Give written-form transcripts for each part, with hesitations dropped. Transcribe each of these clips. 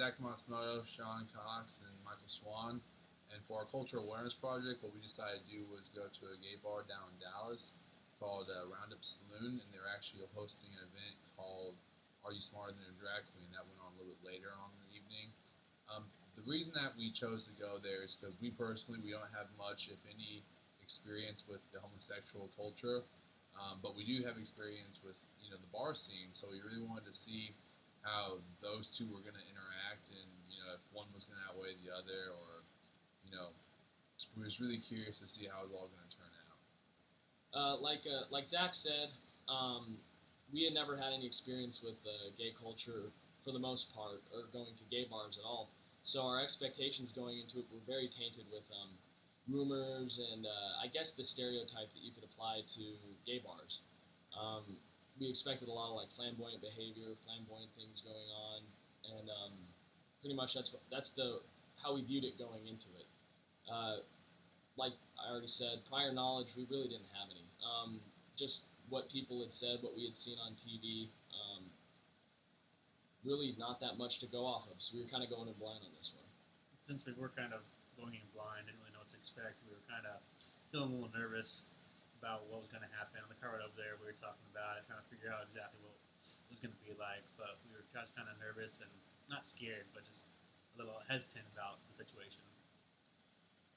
Zach Matsumoto, Sean Cox, and Michael Swan. And for our cultural awareness project, what we decided to do was go to a gay bar down in Dallas called Roundup Saloon, and they're actually hosting an event called Are You Smarter Than a Drag Queen? That went on a little bit later on in the evening. The reason that we chose to go there is because we don't have much, if any, experience with the homosexual culture, but we do have experience with the bar scene. So we really wanted to see how those two were going to interact, and if one was going to outweigh the other, or you know we was really curious to see how it was all going to turn out. Like Zach said, we had never had any experience with gay culture for the most part, or going to gay bars at all. So our expectations going into it were very tainted with rumors and I guess the stereotype that you could apply to gay bars. Um, we expected a lot of like flamboyant behavior, flamboyant things going on, and pretty much that's the how we viewed it going into it. Uh, like I already said, prior knowledge we really didn't have any. Just what people had said, what we had seen on TV. Really, not that much to go off of. So we were kind of going in blind on this one. Since we were kind of going in blind, didn't really know what to expect, we were kind of feeling a little nervous about what was going to happen. On the car ride over there, we were talking about it, trying to figure out exactly what it was going to be like. But we were just kind of nervous and not scared, but just a little hesitant about the situation.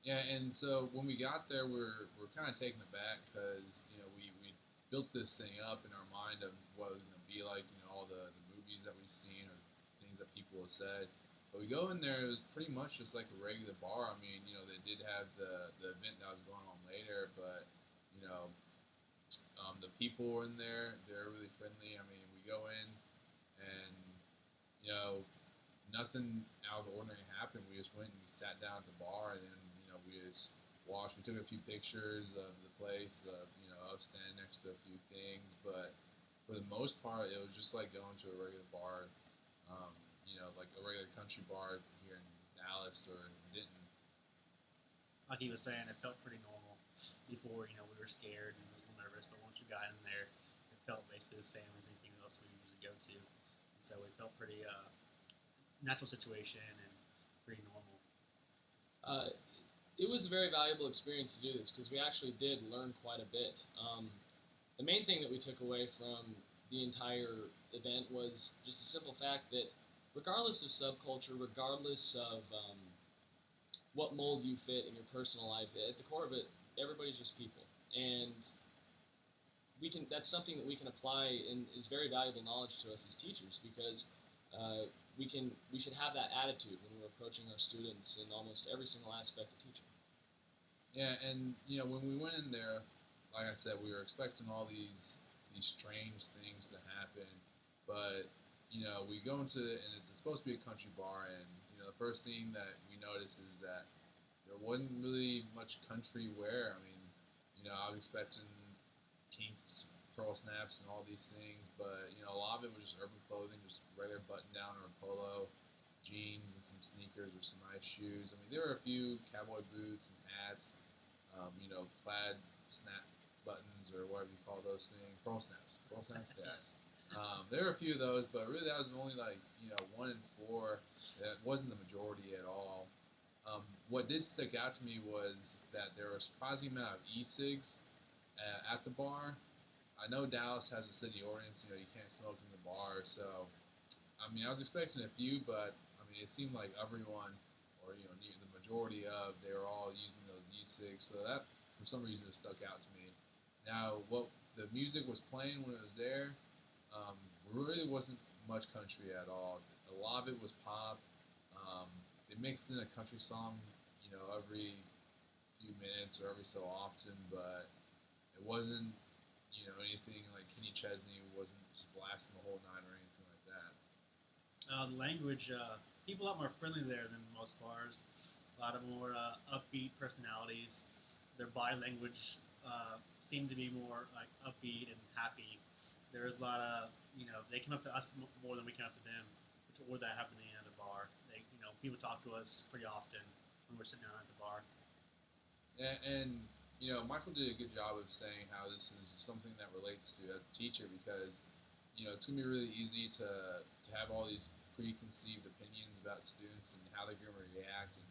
Yeah, and so when we got there, we're kind of taken aback because we built this thing up in our mind of what it was going to be like, all the movies that we've seen or things that people have said. But we go in there, it was pretty much just like a regular bar. I mean, they did have the event that was going on later, but you know, the people were in there. They're really friendly. I mean, we go in and you know nothing out of the ordinary happened. We just went and we sat down at the bar, and then we just watched. We took a few pictures of the place, of us standing next to a few things, but for the most part, it was just like going to a regular bar, like a regular country bar here in Dallas or in Denton. Like he was saying, it felt pretty normal. Before, we were scared and a little nervous, but once we got in there, it felt basically the same as anything else we usually go to. And so it felt pretty natural situation and pretty normal. Uh, it was a very valuable experience to do this because we actually did learn quite a bit. The main thing that we took away from the entire event was just the simple fact that regardless of subculture, regardless of what mold you fit in your personal life, at the core of it, everybody's just people. And that's something that we can apply and is very valuable knowledge to us as teachers because we should have that attitude when we're approaching our students in almost every single aspect of teaching. Yeah, and when we went in there, like I said, we were expecting all these strange things to happen, but we go into it and it's supposed to be a country bar, and the first thing that we noticed is that there wasn't really much country wear. I mean, I was expecting kinks, pearl snaps, and all these things, but a lot of it was just urban clothing, just regular button down or a polo, jeans, and some sneakers or some nice shoes. I mean, there were a few cowboy boots and hats, plaid snap buttons or whatever you call those things, pearl snaps, yeah. There were a few of those, but really that was only like 1 in 4. That wasn't the majority at all. What did stick out to me was that there were a surprising amount of e-cigs at the bar. I know Dallas has a city ordinance, you can't smoke in the bar, so I mean I was expecting a few, but I mean it seemed like everyone, or the majority of, they were all using those e-cigs, so that for some reason it stuck out to me. Now, what the music was playing when it was there, really wasn't much country at all. A lot of it was pop. Um, it mixed in a country song, every few minutes or every so often, but it wasn't, anything like Kenny Chesney wasn't just blasting the whole nine or anything like that. The language, people a lot more friendly there than most bars. A lot of more upbeat personalities. Their body language seemed to be more like upbeat and happy. There was a lot of, they came up to us more than we came up to them, or that happened at the bar. People talk to us pretty often when we're sitting down at the bar. And Michael did a good job of saying how this is something that relates to as a teacher because it's gonna be really easy to have all these preconceived opinions about students and how they're gonna react and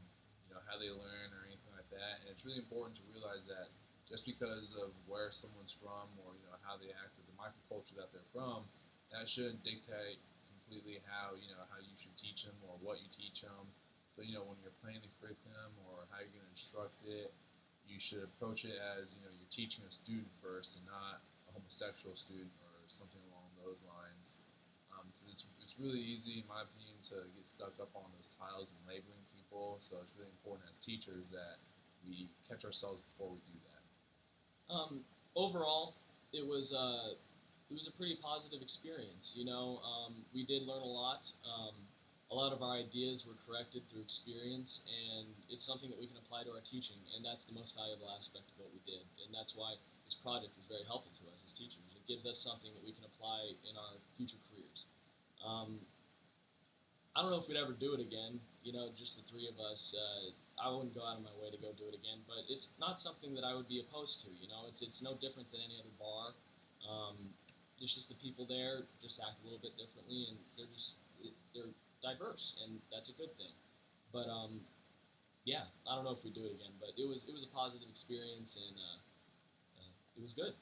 how they learn or anything like that. And it's really important to realize that just because of where someone's from or how they act or the microculture that they're from, that shouldn't dictate completely how you should teach them or what you teach them. So when you're planning the curriculum or how you're going to instruct it, you should approach it as you're teaching a student first and not a homosexual student or something along those lines. Because it's really easy, in my opinion, to get stuck up on those titles and labeling people. So it's really important as teachers that we catch ourselves before we do that. Overall, it was a pretty positive experience. We did learn a lot. A lot of our ideas were corrected through experience, and it's something that we can apply to our teaching, and that's the most valuable aspect of what we did, and that's why this project was very helpful to us as teachers. It gives us something that we can apply in our future careers. I don't know if we'd ever do it again, just the three of us. I wouldn't go out of my way to go do it again, but it's not something that I would be opposed to, It's no different than any other bar. Um, it's just the people there just act a little bit differently, and they're diverse, and that's a good thing. But yeah, I don't know if we do it again, but it was a positive experience, and it was good.